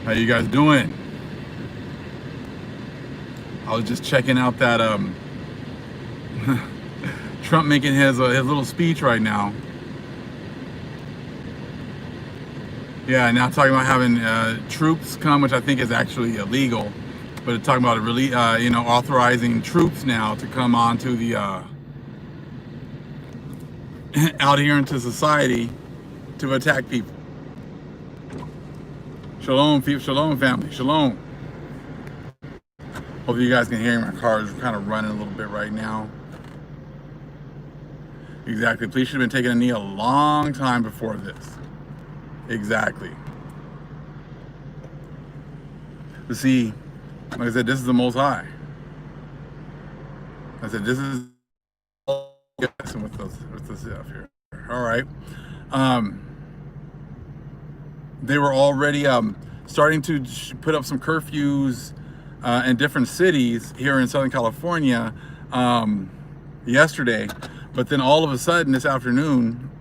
How you guys doing? I was just checking out that Trump making his little speech right now. Yeah, now talking about having troops come, which I think is actually illegal, but it's talking about really, authorizing troops now to come onto the out here into society to attack people. Shalom, shalom, family, shalom. Hopefully you guys can hear me. My car is kind of running a little bit right now. Exactly. Police should have been taking a knee a long time before this. Exactly. But see, like I said, this is the Most High. I said, this is with this stuff here. All right. They were already starting to put up some curfews in different cities here in Southern California yesterday, but then all of a sudden this afternoon,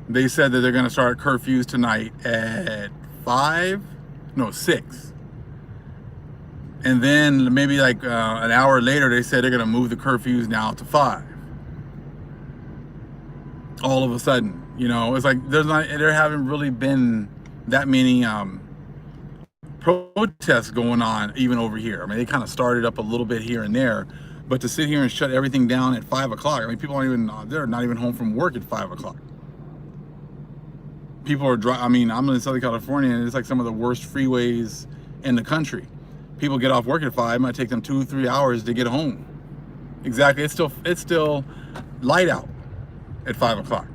they said that they're going to start curfews tonight at 6. And then maybe like an hour later, they said they're going to move the curfews now to 5. All of a sudden, it's like there haven't really been that many protests going on even over here. I mean, they kind of started up a little bit here and there, but to sit here and shut everything down at 5 o'clock, I mean, people they're not even home from work at 5 o'clock. People are driving. I mean, I'm in Southern California, and it's like some of the worst freeways in the country. People get off work at 5. It might take them 2-3 hours to get home. Exactly. It's still light out at 5 o'clock.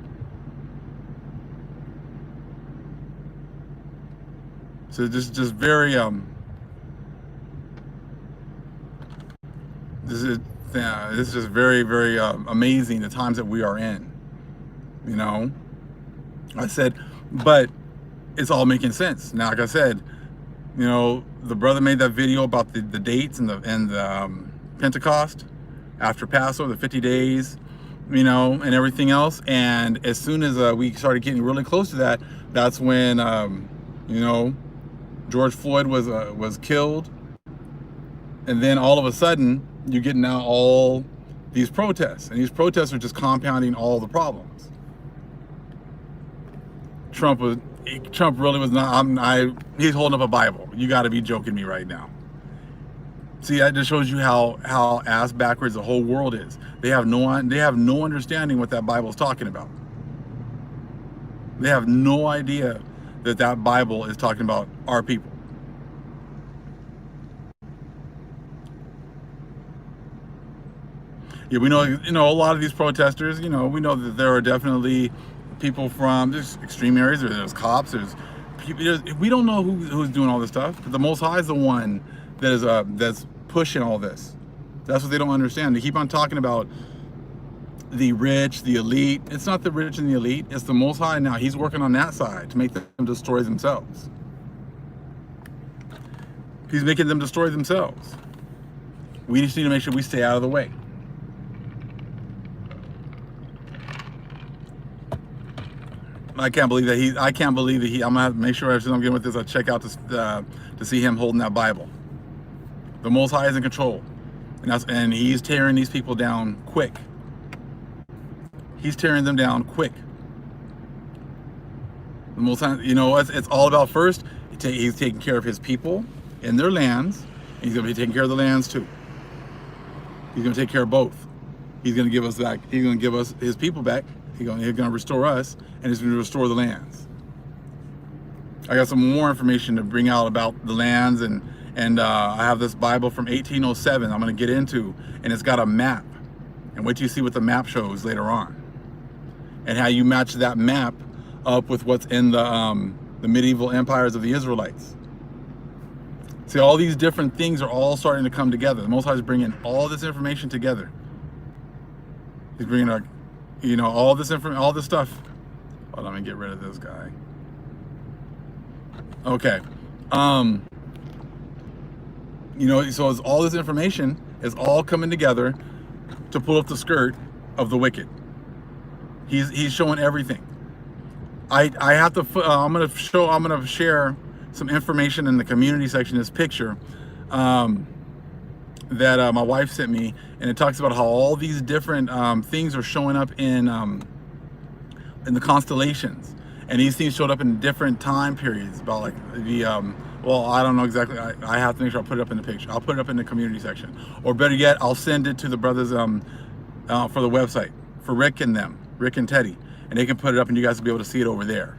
So just very this is just very, very amazing, the times that we are in. I said, but it's all making sense now. Like I said, the brother made that video about the dates and the Pentecost after Passover, the 50 days, and everything else. And as soon as we started getting really close to that, that's when George Floyd was killed, and then all of a sudden you get now all these protests, and these protests are just compounding all the problems. Trump really was not. He's holding up a Bible. You got to be joking me right now. See, that just shows you how ass backwards the whole world is. They have no understanding what that Bible is talking about. They have no idea that Bible is talking about our people. Yeah, we know, a lot of these protesters, we know that there are definitely people from there's extreme areas, there's cops, there's people, we don't know who's doing all this stuff. But the Most High is the one that is that's pushing all this. That's what they don't understand. They keep on talking about the rich, the elite. It's not the rich and the elite. It's the Most High now. He's working on that side to make them destroy themselves. He's making them destroy themselves. We just need to make sure we stay out of the way. I can't believe that I'm gonna have to make sure as I'm getting with this, I check out this to see him holding that Bible. The Most High is in control, and he's tearing these people down quick. He's tearing them down quick. The Most High, it's all about first. He's taking care of his people and their lands, and he's gonna be taking care of the lands too. He's gonna take care of both. He's gonna give us back. He's gonna give us his people back. He's gonna restore us, and he's gonna restore the lands. I got some more information to bring out about the lands, and I have this Bible from 1807 I'm gonna get into, and it's got a map. And wait till you see what the map shows later on, and how you match that map up with what's in the medieval empires of the Israelites. See, all these different things are all starting to come together. The Most High is bringing all this information together. He's bringing all this stuff. Hold on, let me get rid of this guy. Okay. So it's all this information is all coming together to pull up the skirt of the wicked. He's showing everything. I have to. I'm gonna share some information in the community section, this picture that my wife sent me, and it talks about how all these different things are showing up in the constellations, and these things showed up in different time periods. About like the well, I don't know exactly. I have to make sure I put it up in the picture. I'll put it up in the community section, or better yet, I'll send it to the brothers for the website for Rick and Teddy, and they can put it up, and you guys will be able to see it over there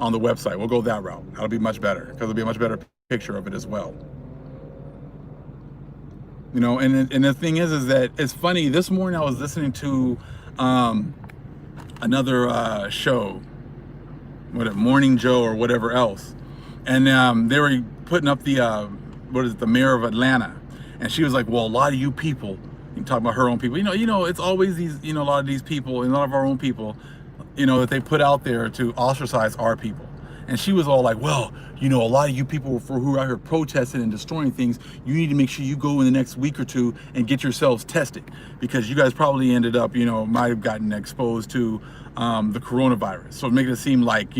on the website. We'll go that route. That'll be much better because it'll be a much better picture of it as well. You know, and the thing is that it's funny. This morning I was listening to another show, Morning Joe or whatever else, and they were putting up the the mayor of Atlanta, and she was like, well, a lot of you people, you talk about her own people, you know, it's always these, a lot of these people and a lot of our own people, that they put out there to ostracize our people. And she was all like, well, a lot of you people who are out here protesting and destroying things, you need to make sure you go in the next week or two and get yourselves tested, because you guys probably ended up, might have gotten exposed to the coronavirus. So making it seem like,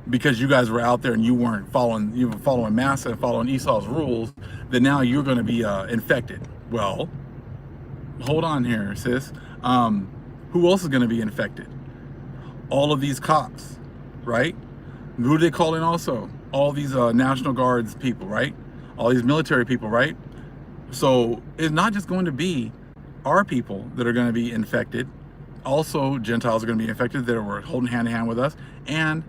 because you guys were out there and you were following Massa and following Esau's rules, that now you're going to be infected. Well, hold on here, sis. Who else is going to be infected? All of these cops, right? Who do they call in also? All these National Guards people, right? All these military people, right? So it's not just going to be our people that are going to be infected. Also, Gentiles are going to be infected that were holding hand in hand with us, and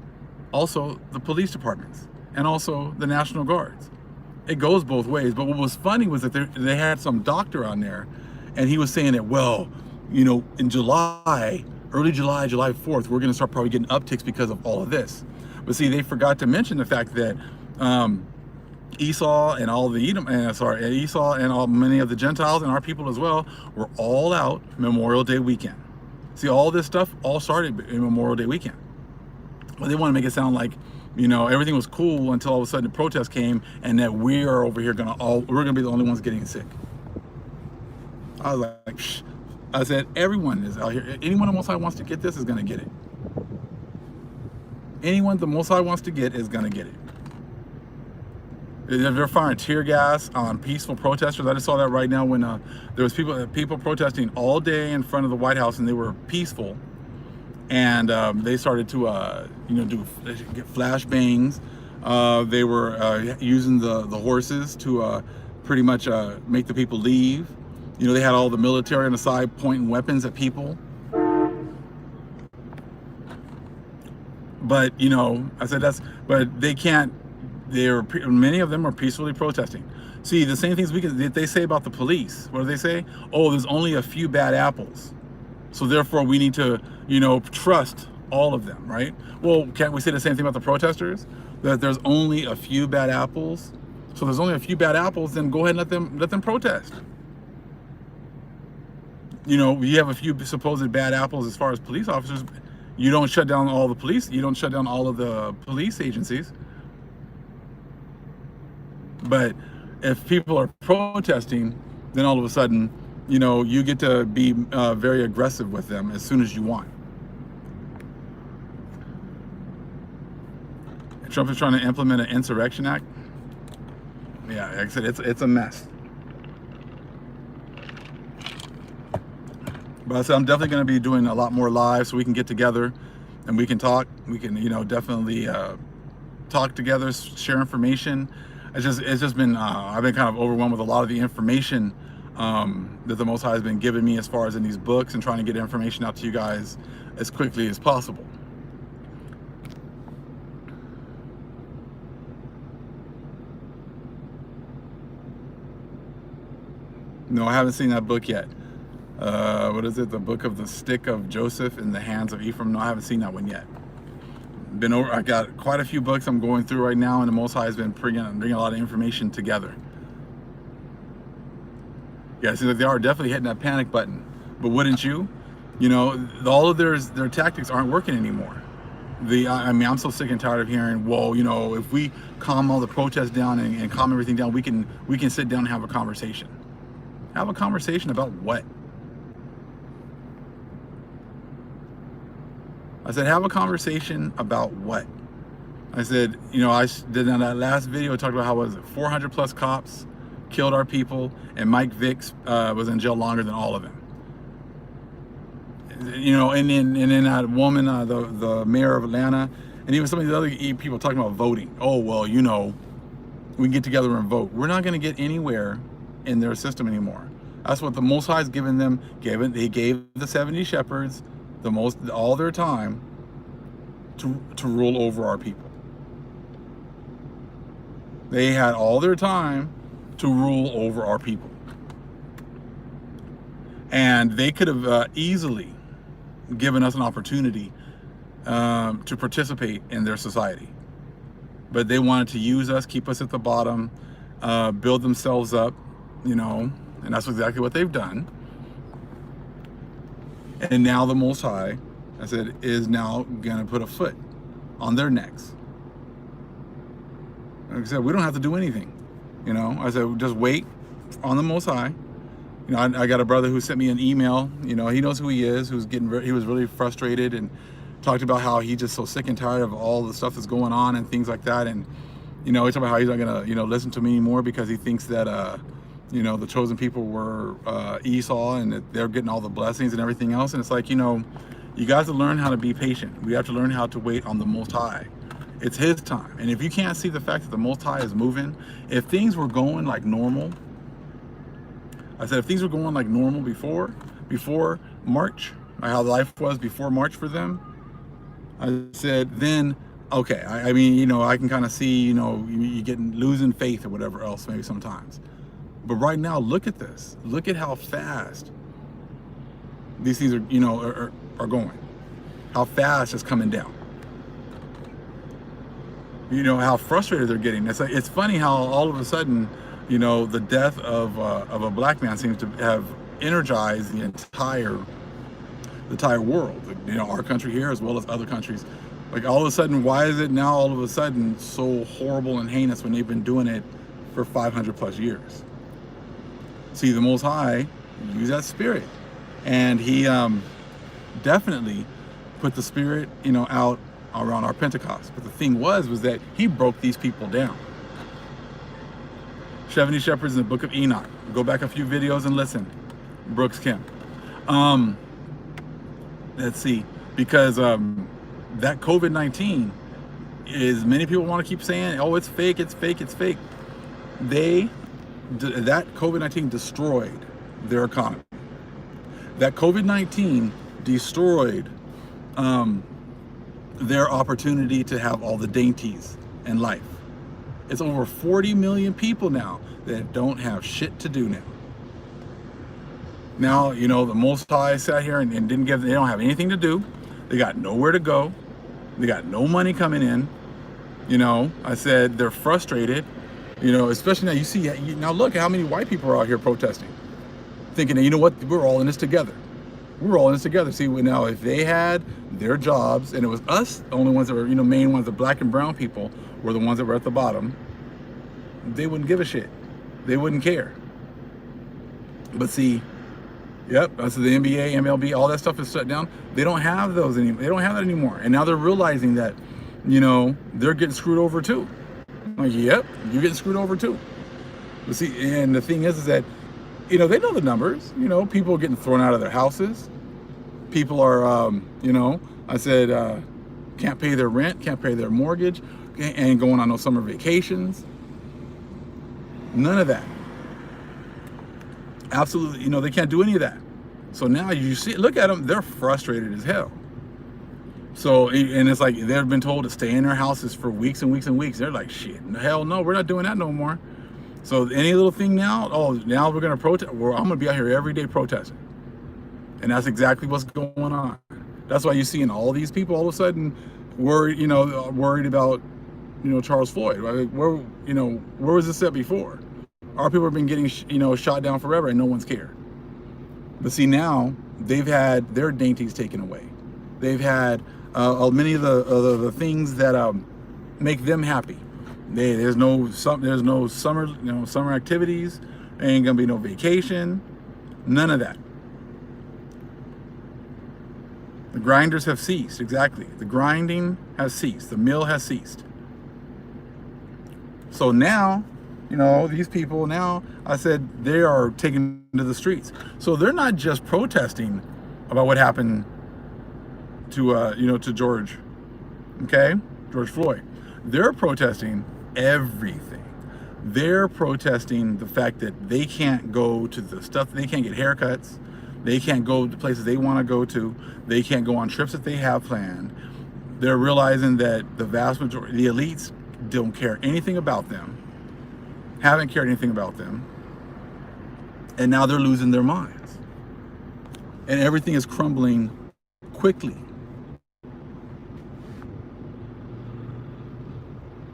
also the police departments, and also the National Guards. It goes both ways. But what was funny was that they had some doctor on there, and he was saying that, well, in July, early July, July 4th, we're going to start probably getting upticks because of all of this. But see, they forgot to mention the fact that Esau and all the Esau and many of the Gentiles and our people as well were all out Memorial Day weekend. See, all this stuff all started in Memorial Day weekend. But they want to make it sound like, everything was cool until all of a sudden the protest came, and that we are over here we're gonna be the only ones getting sick. I was like, shh. I said, everyone is out here. Anyone the Most High wants to get this is gonna get it. Anyone the Most High wants to get is gonna get it. They're firing tear gas on peaceful protesters. I just saw that right now when there was people protesting all day in front of the White House, and they were peaceful. And they started to get flashbangs. They were using the horses to pretty much make the people leave. They had all the military on the side pointing weapons at people. But I said but they can't. Many of them are peacefully protesting. See, the same things they say about the police. What do they say? Oh, there's only a few bad apples, so therefore we need to trust all of them, right? Well, can't we say the same thing about the protesters? That there's only a few bad apples. So there's only a few bad apples, then go ahead and let them protest. You have a few supposed bad apples as far as police officers. You don't shut down all the police. You don't shut down all of the police agencies. But if people are protesting, then all of a sudden, you get to be very aggressive with them as soon as you want. Trump is trying to implement an insurrection act. Yeah, like I said, it's a mess. But I said I'm definitely going to be doing a lot more live, so we can get together and we can talk. We can, definitely talk together, share information. It's just been I've been kind of overwhelmed with a lot of the information that the Most High has been giving me as far as in these books, and trying to get information out to you guys as quickly as possible. No, I haven't seen that book yet. What is it? The Book of the Stick of Joseph in the Hands of Ephraim. No, I haven't seen that one yet. I got quite a few books I'm going through right now, and the Most High has been bringing a lot of information together. Yeah, it seems like they are definitely hitting that panic button. But wouldn't you? All of their tactics aren't working anymore. I'm so sick and tired of hearing, well, if we calm all the protests down and calm everything down, we can sit down and have a conversation. Have a conversation about what? I said, have a conversation about what? I said, you know, I did in that last video, talked about how was it 400 plus cops killed our people, and Mike Vick was in jail longer than all of them. You know, and then that woman, the mayor of Atlanta, and even some of the other people talking about voting. Oh, well, you know, we can get together and vote. We're not going to get anywhere in their system anymore. That's what the Most High has given them. They gave the 70 shepherds all their time to rule over our people. They had all their time to rule over our people. And they could have easily given us an opportunity to participate in their society. But they wanted to use us, keep us at the bottom, build themselves up, you know, and that's exactly what they've done. And now the Most High, I said, is now gonna put a foot on their necks. Like I said, we don't have to do anything. You know, I said, just wait on the Most High. You know, I got a brother who sent me an email. You know, he knows who he is. He was really frustrated and talked about how he's just so sick and tired of all the stuff that's going on and things like that. And you know, he talked about how he's not gonna, you know, listen to me anymore because he thinks that, you know, the chosen people were Esau and that they're getting all the blessings and everything else. And it's like, you know, you guys have to learn how to be patient. We have to learn how to wait on the Most High. It's His time. And if you can't see the fact that the Most High is moving, if things were going like normal, I said, if things were going like normal before March, like how life was before March for them, I said, then, okay. I mean, you know, I can kind of see, you know, you getting losing faith or whatever else maybe sometimes. But right now, look at this. Look at how fast these things are, you know, are going. How fast it's coming down. You know, how frustrated they're getting. It's like, it's funny how all of a sudden, you know, the death of a black man seems to have energized the entire world. You know, our country here as well as other countries. Like all of a sudden, why is it now all of a sudden so horrible and heinous when they've been doing it for 500 plus years? See, the Most High used that spirit, and He definitely put the spirit, you know, out around our Pentecost. But the thing was that He broke these people down. 70 shepherds in the book of Enoch. Go back a few videos and listen. Brooks Kim. Let's see, because that COVID-19 is, many people want to keep saying, oh, it's fake, it's fake, it's fake. That COVID-19 destroyed their economy. That COVID-19 destroyed their opportunity to have all the dainties in life. It's over 40 million people now that don't have shit to do now. Now, you know, the Most High sat here and they don't have anything to do. They got nowhere to go. They got no money coming in. You know, I said they're frustrated. You know, especially now you see, now look at how many white people are out here protesting. Thinking, you know what, we're all in this together. We're all in this together. See, now if they had their jobs and it was us, the only ones that were, you know, main ones, the black and brown people were the ones that were at the bottom, they wouldn't give a shit. They wouldn't care. But see, yep, so the NBA, MLB, all that stuff is shut down. They don't have those anymore. They don't have that anymore. And now they're realizing that, you know, they're getting screwed over too. I'm like, yep, you're getting screwed over too. But see, and the thing is that, you know, they know the numbers. You know, people are getting thrown out of their houses. People are, you know, I said, can't pay their rent, can't pay their mortgage, and going on no summer vacations. None of that. Absolutely, you know, they can't do any of that. So now you see, look at them, they're frustrated as hell. So, and it's like they've been told to stay in their houses for weeks and weeks and weeks. They're like, shit, hell no, we're not doing that no more. So any little thing now, oh, now we're gonna protest. I'm gonna be out here every day protesting. And that's exactly what's going on. That's why you're seeing all these people all of a sudden worried, you know, worried about, you know, Charles Floyd. Right? Where, you know, where was this at before? Our people have been getting, you know, shot down forever and no one's cared. But see, now they've had their dainties taken away. They've had many of the things that make them happy. There's no summer, you know, summer activities. There ain't gonna be no vacation. None of that. The grinders have ceased. Exactly. The grinding has ceased. The mill has ceased. So now, these people now, I said, they are taken to the streets. So they're not just protesting about what happened to George, okay? George Floyd. They're protesting everything. They're protesting the fact that they can't go to the stuff, they can't get haircuts, they can't go to places they want to go to, they can't go on trips that they have planned. They're realizing that the vast majority, the elites, don't care anything about them, haven't cared anything about them, and now they're losing their minds. And everything is crumbling quickly.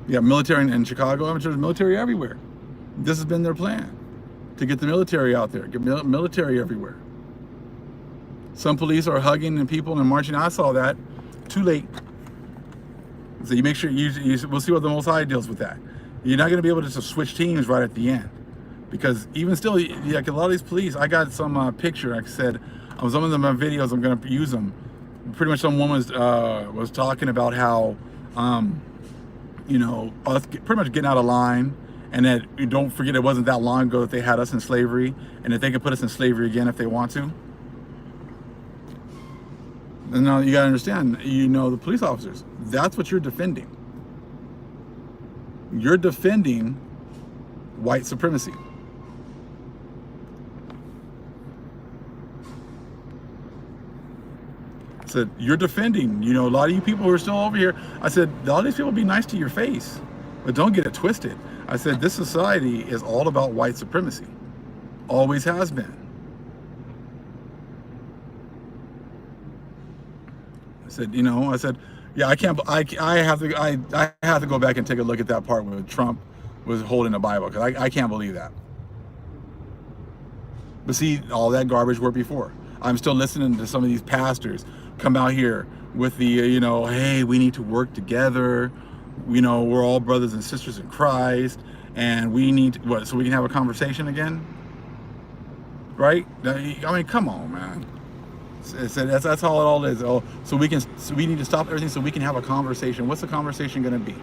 You have military in Chicago. I'm sure there's military everywhere. This has been their plan, to get the military out there, get military everywhere. Some police are hugging and people and marching. I saw that. Too late. So you make sure we'll see what the Most High deals with that. You're not going to be able to just switch teams right at the end, because even still, like a lot of these police, I got some picture. Like I said, on some of them videos, I'm going to use them. Pretty much, some woman was talking about how, us pretty much getting out of line, and that you don't forget it wasn't that long ago that they had us in slavery, and that they can put us in slavery again if they want to. And now you gotta understand, the police officers, that's what you're defending. You're defending white supremacy. I said, you're defending, a lot of you people who are still over here. I said, all these people be nice to your face, but don't get it twisted. I said, this society is all about white supremacy. Always has been. I said, yeah, I can't. I have to go back and take a look at that part where Trump was holding the Bible, because I can't believe that. But see, all that garbage were before. I'm still listening to some of these pastors come out here with the, hey, we need to work together. We're all brothers and sisters in Christ, and we need to, so we can have a conversation again, right? I mean, come on, man. That's all it all is. So we need to stop everything so we can have a conversation. What's the conversation going to be?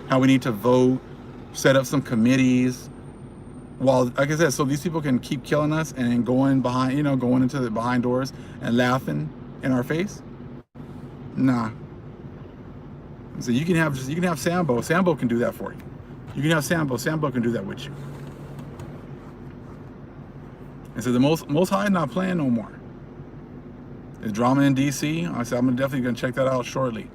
How we need to vote, set up some committees. Well, like I said, so these people can keep killing us and going behind, going into the behind doors and laughing in our face. Nah. So you can have Sambo. Sambo can do that for you. You can have Sambo. Sambo can do that with you. And so the most High not playing no more. The drama in DC, I said, I'm definitely going to check that out shortly.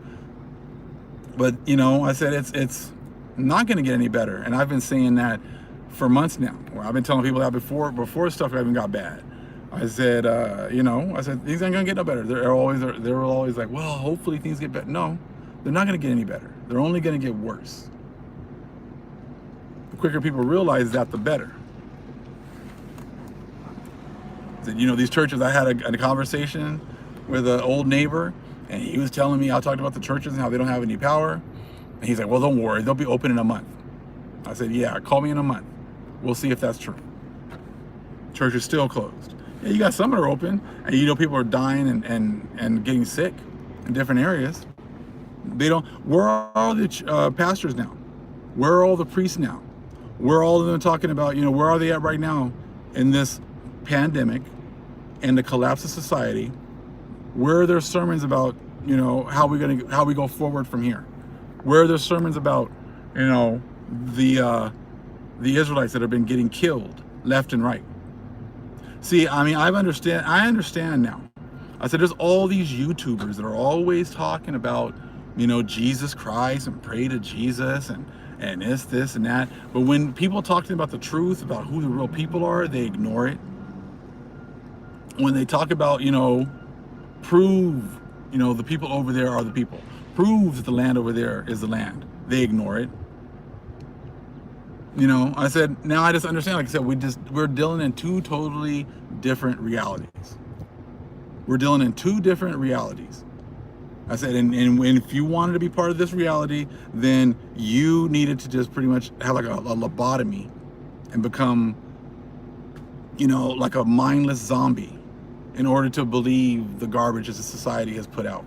But, I said, it's not going to get any better. And I've been saying that for months now. Where I've been telling people that before stuff even got bad. I said, things ain't going to get no better. They're always like, well, hopefully things get better. No, they're not going to get any better. They're only going to get worse. The quicker people realize that, the better. These churches, I had a conversation with an old neighbor, and he was telling me, I talked about the churches and how they don't have any power. And he's like, well, don't worry, they'll be open in a month. I said, yeah, call me in a month. We'll see if that's true. Church is still closed. Yeah, you got some that are open, and people are dying and getting sick in different areas. Where are all the pastors now? Where are all the priests now? Where are all of them talking about, where are they at right now in this pandemic and the collapse of society? Where are their sermons about, how we go forward from here? Where are their sermons about, the Israelites that have been getting killed left and right? See, I mean, I understand now. I said, there's all these YouTubers that are always talking about, Jesus Christ and pray to Jesus and this and that. But when people talk to them about the truth, about who the real people are, they ignore it. When they talk about, prove, the people over there are the people. Prove that the land over there is the land. They ignore it. I said, now I just understand, like I said, we're dealing in two totally different realities. We're dealing in two different realities. I said, and if you wanted to be part of this reality, then you needed to just pretty much have like a lobotomy and become, like a mindless zombie in order to believe the garbage that society has put out.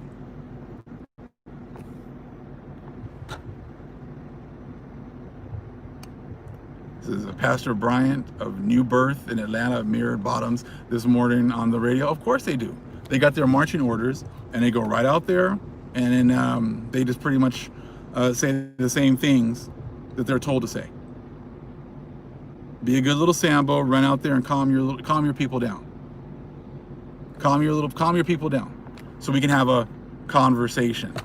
This is Pastor Bryant of New Birth in Atlanta, Mirrored Bottoms, this morning on the radio. Of course they do. They got their marching orders, and they go right out there, and then they just pretty much say the same things that they're told to say. Be a good little Sambo, run out there and calm your people down. Calm your people down, so we can have a conversation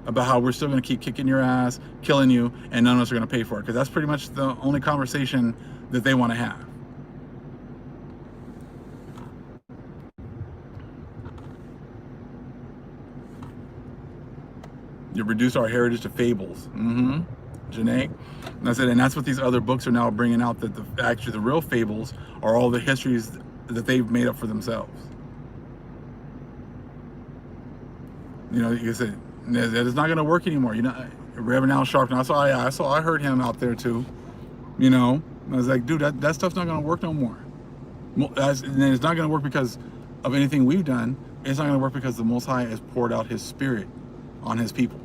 about how we're still going to keep kicking your ass, killing you, and none of us are going to pay for it, because that's pretty much the only conversation that they want to have. You reduce our heritage to fables. Janae. And I said, and that's what these other books are now bringing out, that actually the real fables are all the histories that they've made up for themselves. You know, you said that it's not going to work anymore. You know, Reverend Al Sharpton. I heard him out there too. You know, I was like, dude, that stuff's not going to work no more. And it's not going to work because of anything we've done. It's not going to work because the Most High has poured out His Spirit on His people.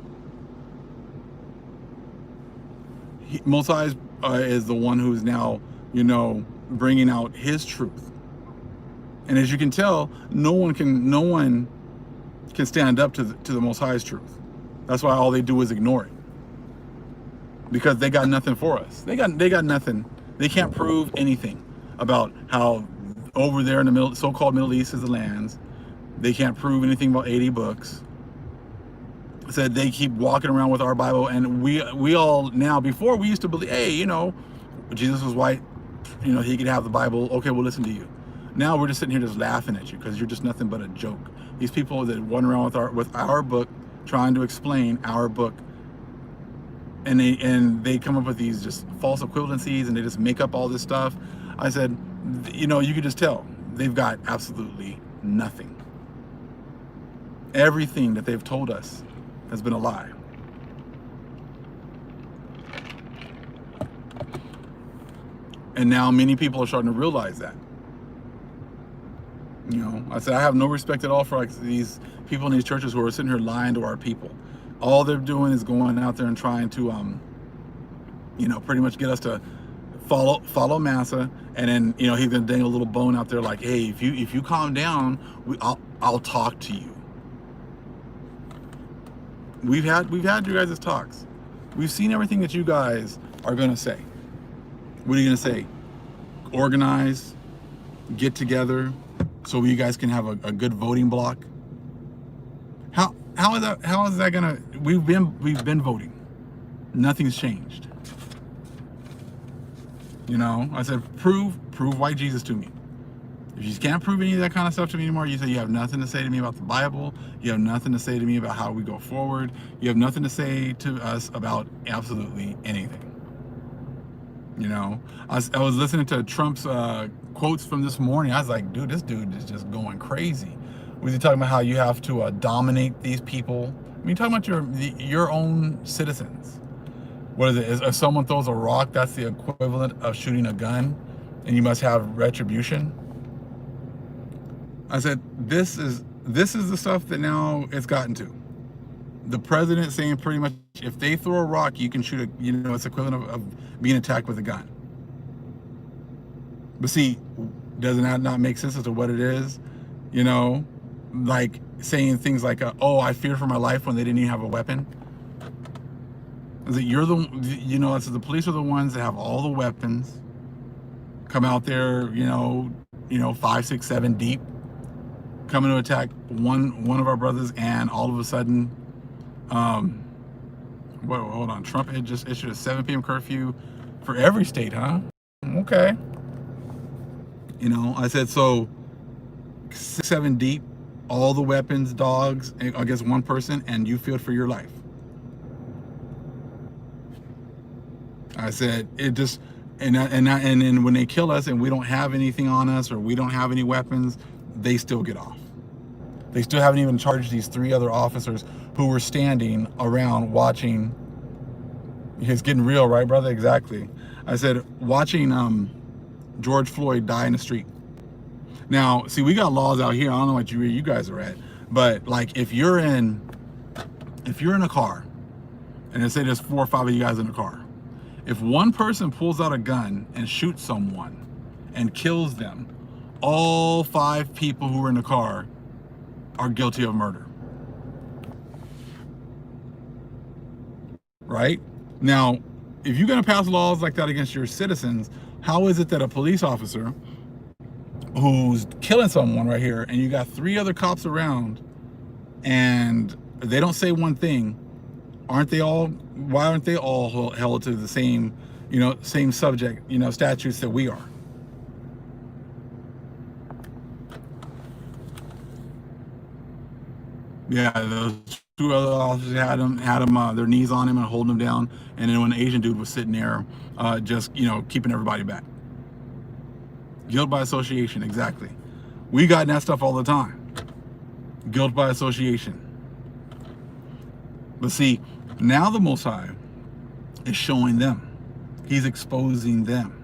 Most High is the one who's now, you know, bringing out His truth. And as you can tell, no one can stand up to the Most High's truth. That's why all they do is ignore it, because they got nothing for us. They got nothing. They can't prove anything about how over there in the so-called Middle East is the lands. They can't prove anything about 80 books. Said they keep walking around with our Bible, and we all now, before we used to believe, hey, you know, Jesus was white, you know, He could have the Bible. Okay, we'll listen to you. Now we're just sitting here just laughing at you because you're just nothing but a joke. These people that run around with our book, trying to explain our book, and they come up with these just false equivalencies, and they just make up all this stuff. I said, you know, you could just tell they've got absolutely nothing. Everything that they've told us has been a lie. And now many people are starting to realize that. You know, I said, I have no respect at all for like these people in these churches who are sitting here lying to our people. All they're doing is going out there and trying to, you know, pretty much get us to follow Massa, and then, you know, he's gonna dang a little bone out there like, hey, if you calm down, I'll talk to you. We've had you guys' talks. We've seen everything that you guys are gonna say. What are you gonna say? Organize, get together, so you guys can have a good voting block. How is that gonna? We've been voting. Nothing's changed. You know, I said, prove white Jesus to me. If you can't prove any of that kind of stuff to me anymore, you say you have nothing to say to me about the Bible. You have nothing to say to me about how we go forward. You have nothing to say to us about absolutely anything. You know, I was listening to Trump's quotes from this morning. I was like, dude, this dude is just going crazy. Was he talking about how you have to dominate these people? I mean, talking about your own citizens. What is it? If someone throws a rock, that's the equivalent of shooting a gun, and you must have retribution. I said, this is the stuff that now it's gotten to. The president saying pretty much, if they throw a rock, you can shoot a, you know, it's equivalent of being attacked with a gun. But see, doesn't that not make sense as to what it is? You know, like saying things like, oh, I feared for my life when they didn't even have a weapon. Is it you know, it's the police are the ones that have all the weapons, come out there, you know, 5, 6, 7 deep, coming to attack one of our brothers, and all of a sudden, well, hold on, Trump had just issued a 7 p.m. curfew for every state, huh? Okay. You know, I said, so 6, 7 deep, all the weapons, dogs, against one person, and you feared for your life. I said, it just, and then when they kill us and we don't have anything on us, or we don't have any weapons, they still get off. They still haven't even charged these 3 other officers who were standing around watching. It's getting real, right, brother? Exactly. I said, watching George Floyd die in the street. Now, see, we got laws out here. I don't know what you guys are at, but like if you're in a car, and let's say there's 4 or 5 of you guys in a car, If one person pulls out a gun and shoots someone and kills them, all 5 people who were in the car are guilty of murder. Right? Now, if you're going to pass laws like that against your citizens, how is it that a police officer who's killing someone right here, and you got 3 other cops around, and they don't say one thing, why aren't they all held to the same, same subject, statutes that we are? Yeah, those 2 other officers had him their knees on him and holding him down, and then when the Asian dude was sitting there, just keeping everybody back. Guilt by association, exactly. We got that stuff all the time. Guilt by association. But see, now the Most High is showing them. He's exposing them.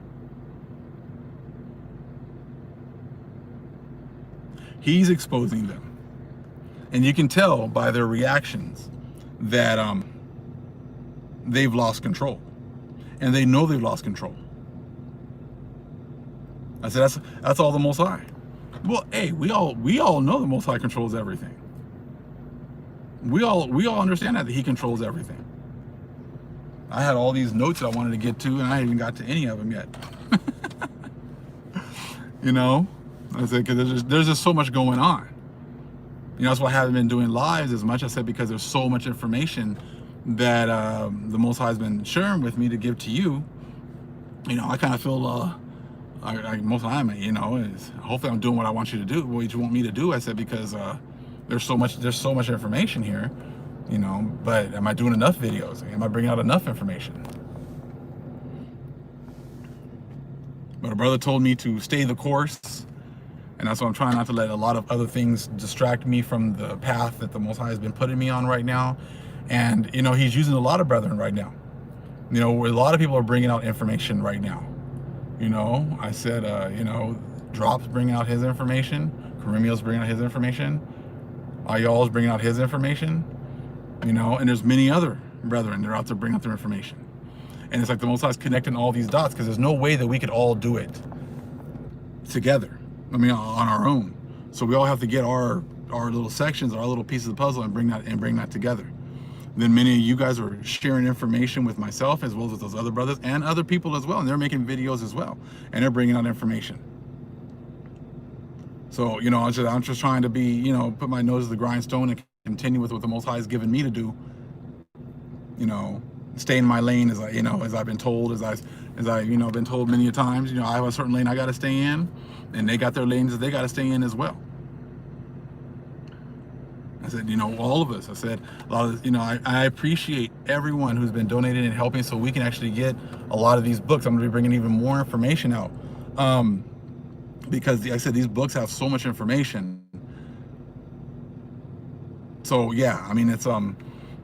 He's exposing them. And you can tell by their reactions that they've lost control. And they know they've lost control. I said, that's all the Most High. Well, hey, we all know the Most High controls everything. We all understand that He controls everything. I had all these notes that I wanted to get to, and I haven't even got to any of them yet. I said, because there's just so much going on. That's why I haven't been doing lives as much. I said, because there's so much information that the Most High has been sharing with me to give to you. I kind of feel most of the time, is hopefully I'm doing what I want you to do, what you want me to do. I said, because there's so much information here, but am I doing enough videos? Am I bringing out enough information? But a brother told me to stay the course, and that's why I'm trying not to let a lot of other things distract me from the path that the Most High has been putting me on right now. And He's using a lot of brethren right now. Where a lot of people are bringing out information right now. I said, Drop's bringing out his information. Karimio's bringing out his information. Ayal's bringing out his information. And there's many other brethren that are out there bringing out their information. And it's like the Most High is connecting all these dots, because there's no way that we could all do it together. On our own. So we all have to get our little sections, our little pieces of the puzzle, and bring that together. Then many of you guys are sharing information with myself, as well as with those other brothers and other people as well, and they're making videos as well, and they're bringing out information. So I'm just trying to be, put my nose to the grindstone and continue with what the Most High has given me to do. Stay in my lane, as I've been told, as I've been told many a times. I have a certain lane I got to stay in, and they got their lanes that they got to stay in as well. I said, all of us. I said, a lot of, I appreciate everyone who's been donating and helping, so we can actually get a lot of these books. I'm going to be bringing even more information out, because, like I said, these books have so much information. So yeah, it's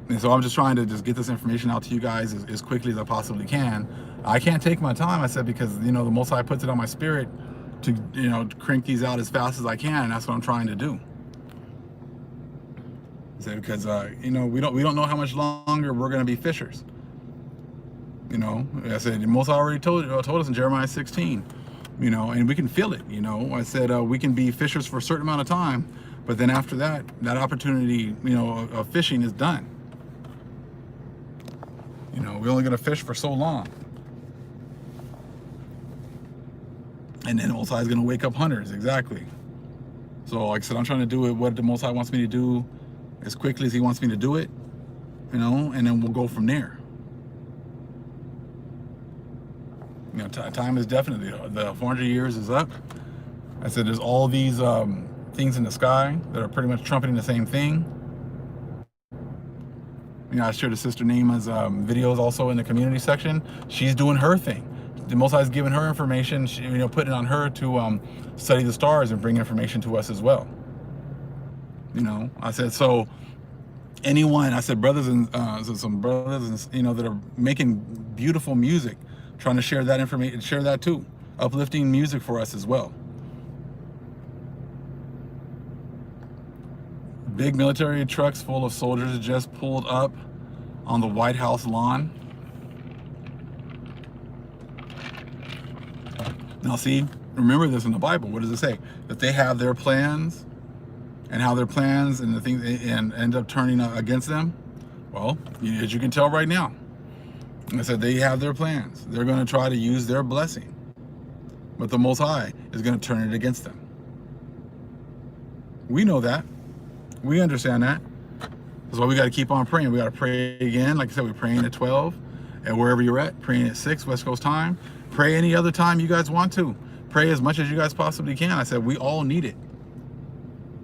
and so I'm just trying to just get this information out to you guys as quickly as I possibly can. I can't take my time, I said, because the Most High puts it on my spirit to crank these out as fast as I can, and that's what I'm trying to do. I said, because we don't know how much longer we're going to be fishers. I said, the Most High already told us in Jeremiah 16, and we can feel it. I said, we can be fishers for a certain amount of time, but then after that opportunity of fishing is done. We're only going to fish for so long. And then the Most High is going to wake up hunters, exactly. So like I said, I'm trying to do what the Most High wants me to do as quickly as He wants me to do it, and then we'll go from there. Time is definitely, the 400 years is up. I said, there's all these things in the sky that are pretty much trumpeting the same thing. I shared a sister Naima's videos also in the community section. She's doing her thing. The Most High is giving her information, putting it on her to study the stars and bring information to us as well. I said, so anyone, I said, brothers and some brothers, that are making beautiful music, trying to share that information, share that too, uplifting music for us as well. Big military trucks full of soldiers just pulled up on the White House lawn. Now see, remember this in the Bible. What does it say? That they have their plans, and how their plans and the things and end up turning against them. Well, as you can tell right now, I said they have their plans. They're going to try to use their blessing, but the Most High is going to turn it against them. We know that. We understand that. That's why we got to keep on praying. We got to pray again. Like I said, we're praying at 12, and wherever you're at, praying at 6 West Coast time. Pray any other time you guys want to. Pray as much as you guys possibly can. I said we all need it.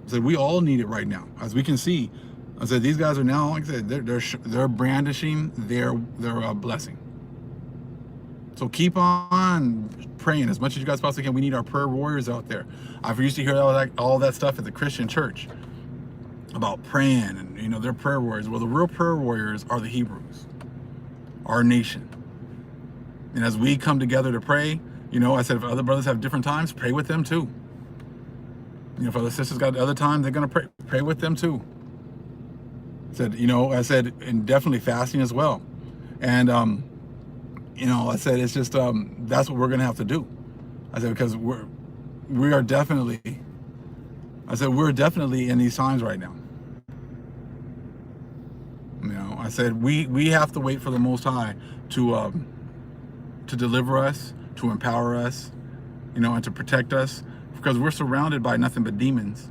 I said we all need it right now, as we can see. I said these guys are now, like I said, they're brandishing their blessing. So keep on praying as much as you guys possibly can. We need our prayer warriors out there. I've used to hear all that stuff at the Christian church about praying and they're prayer warriors. Well, the real prayer warriors are the Hebrews, our nation. And as we come together to pray, I said if other brothers have different times, pray with them too. If other sisters got other time, they're gonna pray with them too. I said, and definitely fasting as well. And I said it's just that's what we're gonna have to do. I said because we're definitely in these times right now. I said we have to wait for the Most High to deliver us, to empower us, and to protect us, because we're surrounded by nothing but demons.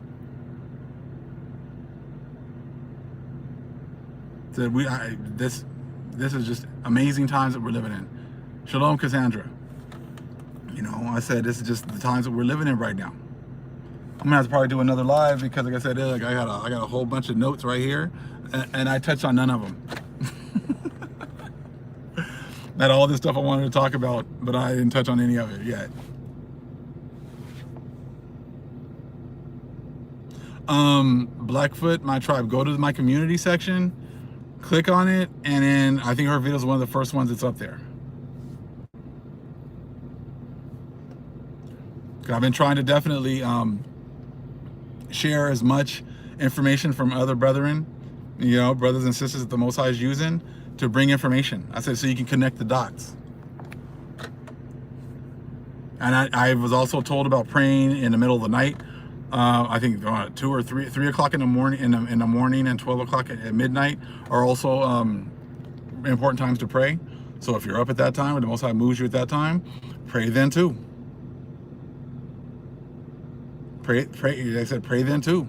So this is just amazing times that we're living in. Shalom, Cassandra. I said this is just the times that we're living in right now. I'm gonna have to probably do another live because, like I said, I got a whole bunch of notes right here, and I touched on none of them. Not all this stuff I wanted to talk about, but I didn't touch on any of it yet. Blackfoot, my tribe. Go to my community section, click on it, and then I think her video is one of the first ones that's up there. I've been trying to definitely share as much information from other brethren, brothers and sisters that the Most High is using to bring information. I said so you can connect the dots. And I was also told about praying in the middle of the night. I think 2 or 3 o'clock in the morning, in the morning, and 12 o'clock at midnight are also important times to pray. So if you're up at that time, or the Most High moves you at that time, pray then too. Pray. I said pray then too.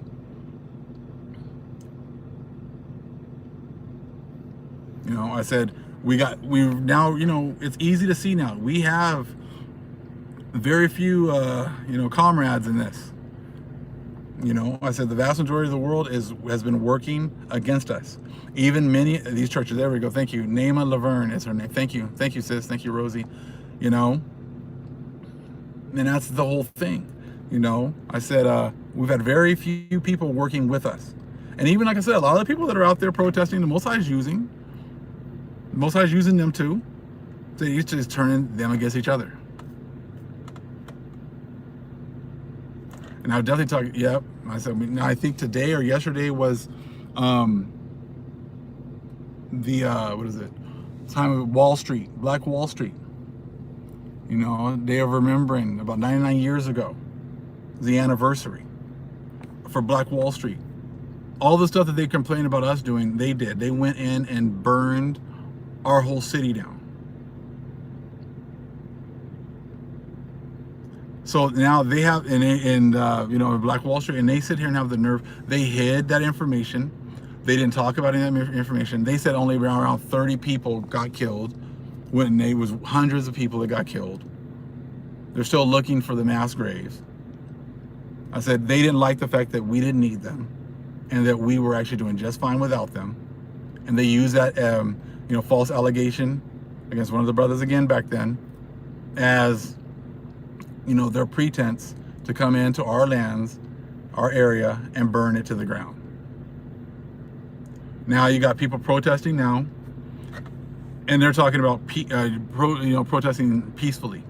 I said we now, it's easy to see now. We have very few, comrades in this. I said the vast majority of the world has been working against us. Even many of these churches. There we go. Thank you. Naima Laverne is her name. Thank you, sis. Thank you, Rosie. And that's the whole thing. I said we've had very few people working with us, and even like I said, a lot of the people that are out there protesting, the Most High is using. The Most High is using them too. So he's just turning them against each other. And I would definitely talk. Yep. I said I think today or yesterday was what is it? Time of Wall Street, Black Wall Street. Day of remembering about 99 years ago. The anniversary for Black Wall Street. All the stuff that they complained about us doing, they did. They went in and burned our whole city down. So now they have, in Black Wall Street, and they sit here and have the nerve. They hid that information. They didn't talk about any of that information. They said only around 30 people got killed when there was hundreds of people that got killed. They're still looking for the mass graves. I said they didn't like the fact that we didn't need them, and that we were actually doing just fine without them. And they used that, false allegation against one of the brothers again back then, as their pretense to come into our lands, our area, and burn it to the ground. Now you got people protesting now, and they're talking about protesting peacefully.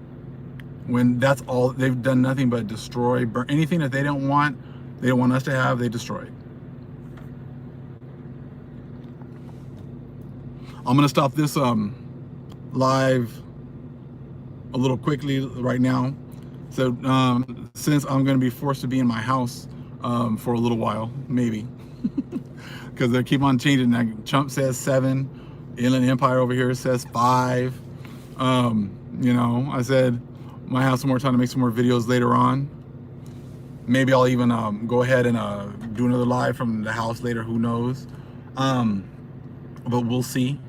When that's all, they've done nothing but destroy, burn anything that they don't want us to have, they destroy. I'm gonna stop this live a little quickly right now. So since I'm going to be forced to be in my house for a little while, maybe, because they keep on changing. Like, Trump says 7, Inland Empire over here says 5. You know, I said might have some more time to make some more videos later on. Maybe I'll even go ahead and do another live from the house later. Who knows? But we'll see.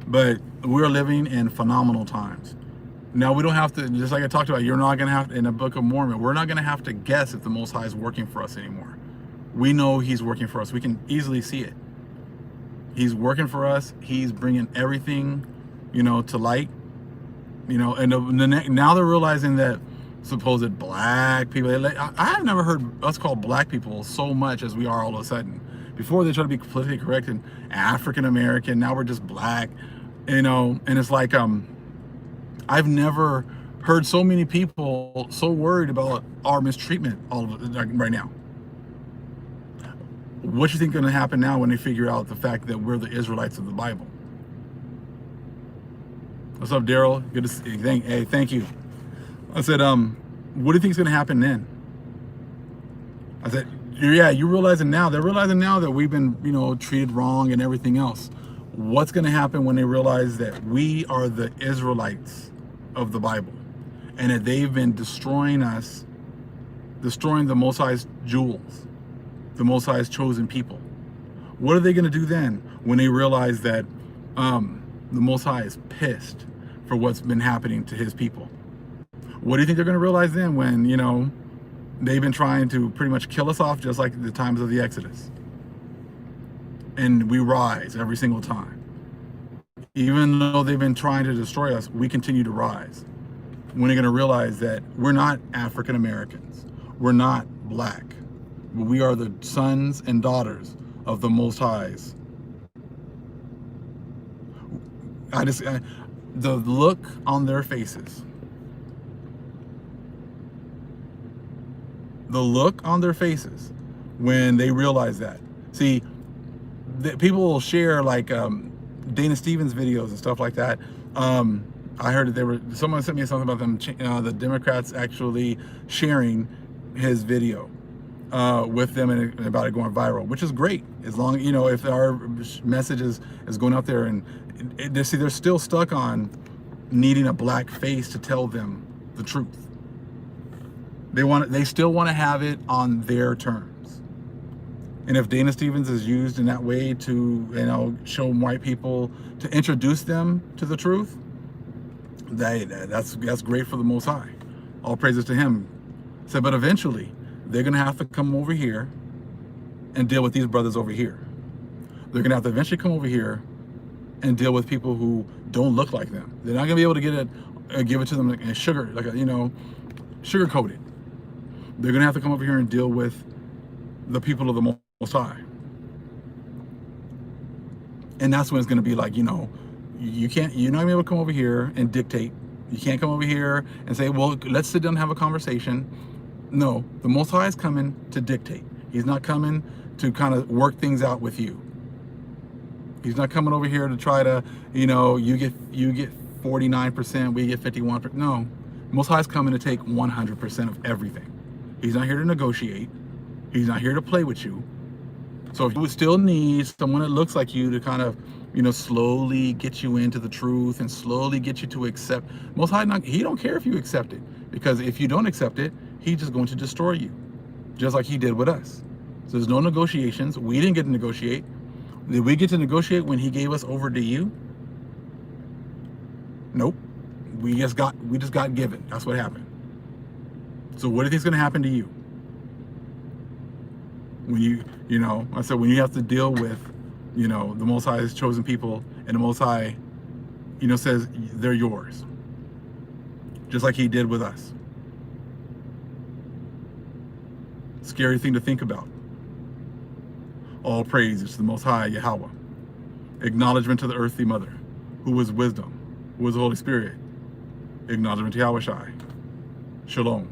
But we're living in phenomenal times. Now, we don't have to, just like I talked about, you're not going to have to, in the Book of Mormon, we're not going to have to guess if the Most High is working for us anymore. We know he's working for us. We can easily see it. He's working for us. He's bringing everything, you know, to light. You know, and now they're realizing that supposed black people, I've never heard us call black people so much as we are all of a sudden. Before, they try to be politically correct and African American. Now we're just black, you know. And it's like I've never heard so many people so worried about our mistreatment right now. What you think is going to happen now when they figure out the fact that we're the Israelites of the Bible? What's up, Daryl? Good to see you. Hey, thank you. I said, what do you think is going to happen then? I said, yeah, you're realizing now. They're realizing now that we've been, you know, treated wrong and everything else. What's going to happen when they realize that we are the Israelites of the Bible and that they've been destroying us, destroying the Most High's jewels, the Most High's chosen people? What are they going to do then when they realize that the Most High is pissed for what's been happening to his people? What do you think they're going to realize then when, you know, they've been trying to pretty much kill us off just like the times of the Exodus? And we rise every single time. Even though they've been trying to destroy us, we continue to rise. When they're going to realize that we're not African Americans, we're not black, but we are the sons and daughters of the Most Highs. The look on their faces, when they realize that. See, people will share like Dana Stevens videos and stuff like that. I heard that someone sent me something about them, the Democrats actually sharing his video with them and about it going viral, which is great. As long, you know, if our message is going out there, and see, they're still stuck on needing a black face to tell them the truth. They still want to have it on their terms. And if Dana Stevens is used in that way to, you know, show white people, to introduce them to the truth, that's great for the Most High. All praises to him. So, but eventually, they're going to have to come over here and deal with these brothers over here. They're going to have to eventually come over here and deal with people who don't look like them. They're not going to be able to give it to them in sugar, sugar coated. They're going to have to come over here and deal with the people of the Most High. And that's when it's going to be like, you know, you're not going to be able to come over here and dictate. You can't come over here and say, well, let's sit down and have a conversation. No, the Most High is coming to dictate. He's not coming to kind of work things out with you. He's not coming over here to try to, you know, you get 49%, we get 51%. No, Most High is coming to take 100% of everything. He's not here to negotiate. He's not here to play with you. So if you would still need someone that looks like you to kind of, you know, slowly get you into the truth and slowly get you to accept, Most High, he don't care if you accept it, because if you don't accept it, he's just going to destroy you, just like he did with us. So there's no negotiations. We didn't get to negotiate. Did we get to negotiate when he gave us over to you? Nope. We just got given. That's what happened. So what do you think is going to happen to you? When you know, I said, when you have to deal with, you know, the Most High's chosen people, and the Most High, you know, says they're yours, just like he did with us. Scary thing to think about. All praise is to the Most High Yahweh. Acknowledgement to the earthly mother, who is wisdom, who is the Holy Spirit. Acknowledgement to Yahweh Shai. Shalom.